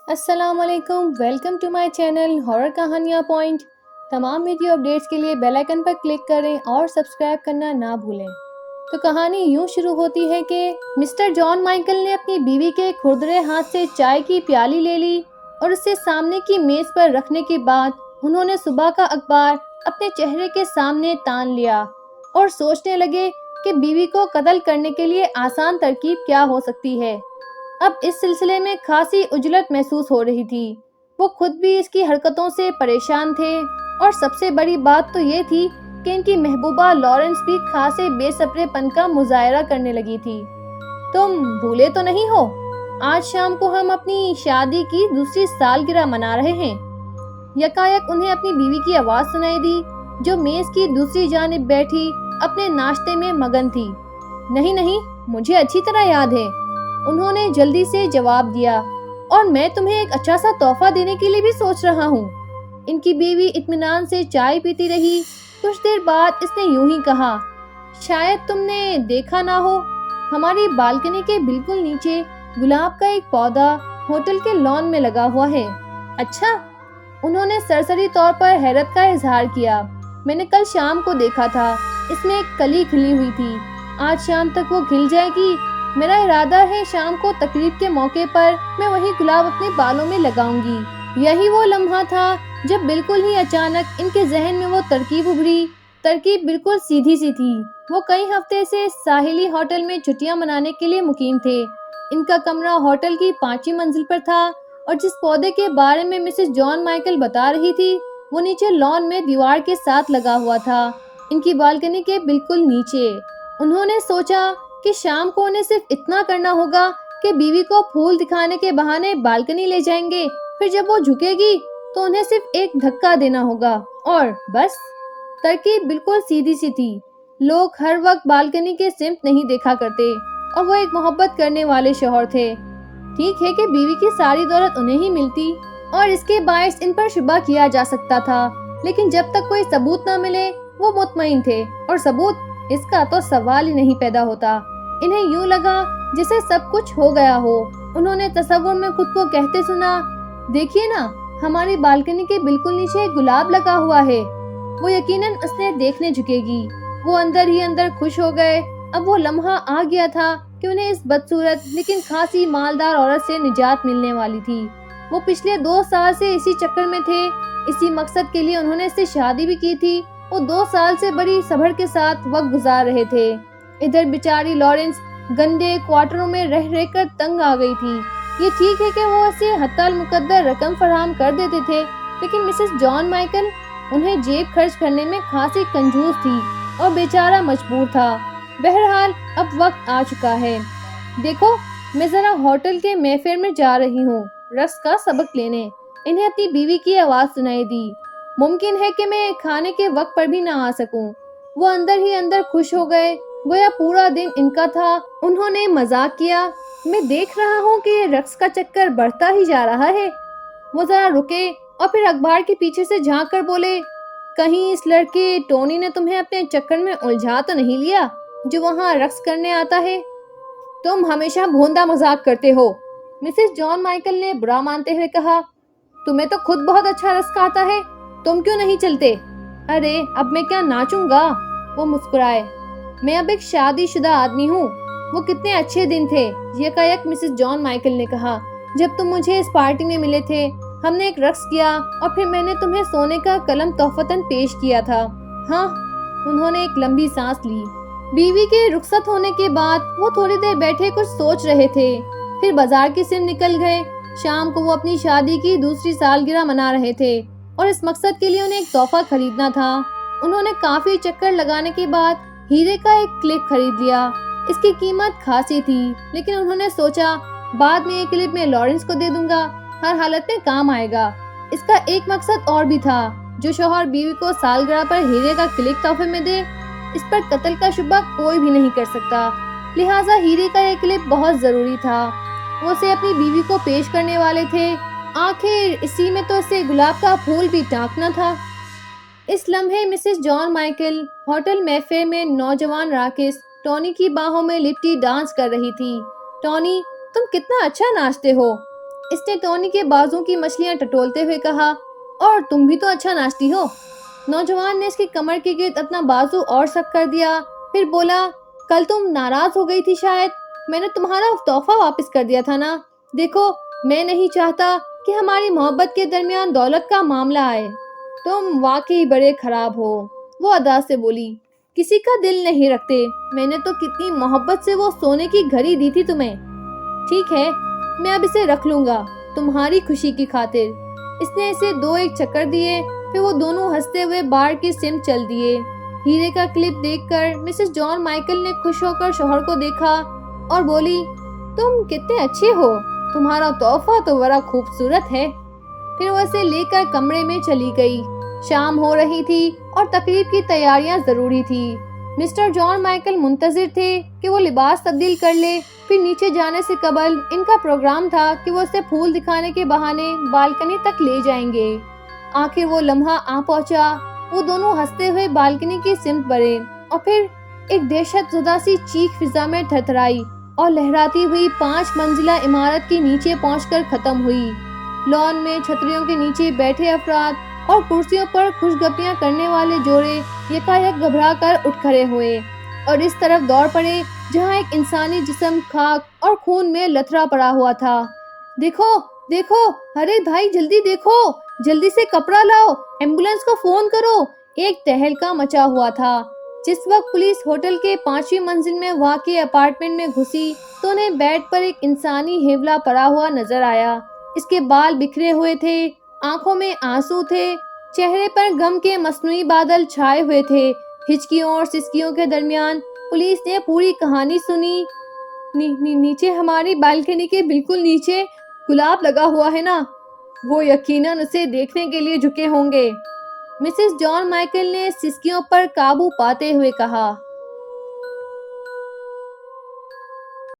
अस्सलाम वालेकुम, welcome to my channel horror कहानियाँ पॉइंट। तमाम वीडियो अपडेट्स के लिए बेल आइकन पर क्लिक करें और सब्सक्राइब करना ना भूलें। तो कहानी यूँ शुरू होती है कि मिस्टर जॉन माइकल ने अपनी बीवी के खुरदरे हाथ से चाय की प्याली ले ली और उसे सामने की मेज़ पर रखने के बाद उन्होंने सुबह का अखबार अपने चेहरे के सामने तान लिया और सोचने लगे कि बीवी को कत्ल करने के लिए आसान तरकीब क्या हो सकती है। अब इस सिलसिले में खासी उजलत महसूस हो रही थी। वो खुद भी इसकी हरकतों से परेशान थे और सबसे बड़ी बात तो ये थी कि इनकी महबूबा लॉरेंस भी खासे बेसब्रेपन का मुजाहरा करने लगी थी। तुम भूले तो नहीं हो, आज शाम को हम अपनी शादी की दूसरी सालगिरह मना रहे हैं। यकायक उन्हें अपनी बीवी की आवाज सुनाई दी, जो मेज की दूसरी जानिब बैठी अपने नाश्ते में मगन थी। नहीं नहीं, मुझे अच्छी तरह याद है, उन्होंने जल्दी से जवाब दिया, और मैं तुम्हें एक अच्छा सा तोहफा देने के लिए भी सोच रहा हूँ। इनकी बीवी इत्मीनान से चाय पीती रही। कुछ देर बाद इसने यूं ही कहा, शायद तुमने देखा ना हो, हमारी बालकनी के बिल्कुल नीचे गुलाब का एक पौधा होटल के लॉन में लगा हुआ है। अच्छा, उन्होंने सरसरी तौर पर हैरत का इजहार किया। मैंने कल शाम को देखा था, इसमें एक कली खिली हुई थी। आज शाम तक वो खिल जाएगी। मेरा इरादा है शाम को तकरीब के मौके पर मैं वही गुलाब अपने बालों में लगाऊंगी। यही वो लम्हा था जब बिल्कुल ही अचानक इनके जहन में वो तरकीब उभरी। तरकीब बिल्कुल सीधी सी थी। वो कई हफ्ते से साहिली होटल में छुट्टियां मनाने के लिए मुकीम थे। इनका कमरा होटल की 5वीं मंजिल पर था और जिस पौधे के बारे में मिसेस जॉन माइकल बता रही थी, वो नीचे लॉन में दीवार के साथ लगा हुआ था, इनकी बालकनी के बिल्कुल नीचे। उन्होंने सोचा कि शाम को उन्हें सिर्फ इतना करना होगा कि बीवी को फूल दिखाने के बहाने बालकनी ले जाएंगे। फिर जब वो झुकेगी तो उन्हें सिर्फ एक धक्का देना होगा और बस। तरकीब बिल्कुल सीधी सी थी। लोग हर वक्त बालकनी के सिमत नहीं देखा करते और वो एक मोहब्बत करने वाले शौहर थे। ठीक है कि बीवी की सारी दौलत उन्हें ही मिलती और इसके बायस इन पर शुबा किया जा सकता था, लेकिन जब तक कोई सबूत न मिले वो मुतमईन थे, और सबूत, इसका तो सवाल ही नहीं पैदा होता। इन्हें यूं लगा जैसे सब कुछ हो गया हो। उन्होंने तसव्वुर में खुद को कहते सुना, देखिए ना, हमारी बालकनी के बिल्कुल नीचे एक गुलाब लगा हुआ है। वो यकीनन उसने देखने झुकेगी। वो अंदर ही अंदर खुश हो गए। अब वो लम्हा आ गया था कि उन्हें इस बदसूरत लेकिन खासी मालदार औरत से निजात मिलने वाली थी। वो पिछले 2 साल से इसी चक्कर में थे। इसी मकसद के लिए उन्होंने इससे शादी भी की थी। वो 2 साल से बड़ी सब्र के साथ वक्त गुजार रहे थे। इधर बेचारी लॉरेंस गंदे क्वार्टरों में रह रह कर तंग आ गई थी। ये ठीक है कि वो ऐसे हत्ताल मुकद्दर रकम फराहम कर देते थे, लेकिन मिसेस जॉन माइकल उन्हें जेब खर्च करने में खासी कंजूस थी और बेचारा मजबूर था। बहरहाल अब वक्त आ चुका है। देखो, मैं जरा होटल के महफिल में जा रही हूँ रक्स का सबक लेने। इन्हें अपनी बीवी की आवाज सुनाई दी। मुमकिन है कि मैं खाने के वक्त पर भी ना आ सकूं। वो अंदर ही अंदर खुश हो गए, गोया पूरा दिन इनका था। उन्होंने मजाक किया, मैं देख रहा हूँ कि ये रक्स का चक्कर बढ़ता ही जा रहा है। वो जरा रुके और फिर अखबार के पीछे से झांक कर बोले, कहीं इस लड़के टोनी ने तुम्हें अपने चक्कर में उलझा तो नहीं लिया जो वहाँ रक्स करने आता है? तुम हमेशा भोंदा मजाक करते हो, मिसेस जॉन माइकल ने बुरा मानते हुए कहा। तुम्हें तो खुद बहुत अच्छा रक्स आता है, तुम क्यों नहीं चलते? अरे अब मैं क्या नाचूंगा? वो मुस्कुराए। मैं अब एक शादीशुदा आदमी हूँ। वो कितने अच्छे दिन थे, यकायक मिसेस जॉन माइकल ने कहा, जब तुम मुझे इस पार्टी में मिले थे। हमने एक रक्स किया और फिर मैंने तुम्हें सोने का कलम तोहफतन पेश किया था। हाँ, उन्होंने एक लंबी सांस ली। बीवी के रुखसत होने के बाद वो थोड़ी देर बैठे कुछ सोच रहे थे, फिर बाजार की सिम निकल गए। शाम को वो अपनी शादी की दूसरी सालगिरह मना रहे थे और इस मकसद के लिए उन्हें एक तोहफा खरीदना था। उन्होंने काफी चक्कर लगाने के बाद हीरे का एक क्लिप खरीद लिया। इसकी कीमत खासी थी, लेकिन उन्होंने सोचा बाद में ये क्लिप मैं लॉरेंस को दे दूंगा, हर हालत में काम आएगा। इसका एक मकसद और भी था, जो शौहर बीवी को सालगिरह पर हीरे का क्लिप तोहफे में दे, इस पर कत्ल का शुबा कोई भी नहीं कर सकता। लिहाजा हीरे का ये क्लिप बहुत जरूरी था। वो उसे अपनी बीवी को पेश करने वाले थे। आखिर इसी में तो इसे गुलाब का फूल भी टांकना था। इस लम्हे मिसेस जॉन माइकल होटल मैफे में नौजवान राकेश टॉनी की बाहों में लिपटी डांस कर रही थी। टॉनी, तुम कितना अच्छा नाचते हो। اس نے ٹونی کے بازو کی مچھلیاں ٹٹولتے ہوئے کہا، اور تم بھی تو اچھا ناچتی ہو۔ نوجوان نے اس کی کمر کے گرد اپنا بازو اور سخت کر دیا، پھر بولا، کل تم ناراض ہو گئی تھی شاید، میں نے تمہارا تحفہ واپس کر دیا تھا نا۔ دیکھو، میں نہیں چاہتا کہ ہماری محبت کے درمیان دولت کا معاملہ آئے۔ تم واقعی بڑے خراب ہو، وہ ادا سے بولی، کسی کا دل نہیں رکھتے، میں نے تو کتنی محبت سے وہ سونے کی گھڑی دی تھی تمہیں۔ ٹھیک ہے، میں اب اسے رکھ لوں گا، تمہاری خوشی کی خاطر۔ اس نے اسے 2 چکر دیے، پھر وہ دونوں ہنستے ہوئے بار کی سمت چل دیے۔ ہیرے کا کلپ دیکھ کر مسز جان مائیکل نے خوش ہو کر شوہر کو دیکھا اور بولی، تم کتنے اچھے ہو، تمہارا تحفہ تو بڑا خوبصورت ہے۔ پھر وہ اسے لے کر کمرے میں چلی گئی۔ شام ہو رہی تھی اور تقریب کی تیاریاں ضروری تھی۔ مسٹر جان مائیکل منتظر تھے کہ وہ لباس تبدیل کر لے، پھر نیچے جانے سے قبل ان کا پروگرام تھا کہ وہ اسے پھول دکھانے کے بہانے بالکنی تک لے جائیں گے۔ آخر وہ لمحہ آ پہنچا۔ وہ دونوں ہنستے ہوئے بالکنی کی سمت بڑھے اور پھر ایک دہشت زدہ سی چیخ فضا میں تھرتھرائی اور لہراتی ہوئی 5 منزلہ عمارت کے نیچے پہنچ کر ختم ہوئی۔ لان میں چھتریوں کے نیچے بیٹھے افراد اور کرسیوں پر خوش گپیاں کرنے والے جوڑے یکایک گھبرا کر اٹھ کھڑے ہوئے اور اس طرف دوڑ پڑے جہاں ایک انسانی جسم خاک اور خون میں لتھڑا پڑا ہوا تھا۔ دیکھو دیکھو، ارے بھائی جلدی دیکھو، جلدی سے کپڑا لاؤ، ایمبولینس کو فون کرو۔ ایک تہلکہ مچا ہوا تھا۔ جس وقت پولیس ہوٹل کے 5ویں منزل میں واقع اپارٹمنٹ میں گھسی تو انہیں بیڈ پر ایک انسانی ہیولا پڑا ہوا نظر آیا۔ اس کے بال بکھرے ہوئے تھے، آنکھوں میں آنسو تھے، چہرے پر غم کے مصنوعی بادل چھائے ہوئے تھے۔ ہچکیوں اور سسکیوں کے درمیان پولیس نے پوری کہانی سنی۔ نیچے ہماری بالکنی کے بالکل نیچے گلاب لگا ہوا ہے نا، وہ یقیناً اسے دیکھنے کے لیے جھکے ہوں گے، مسز جان مائیکل نے سسکیوں پر قابو پاتے ہوئے کہا۔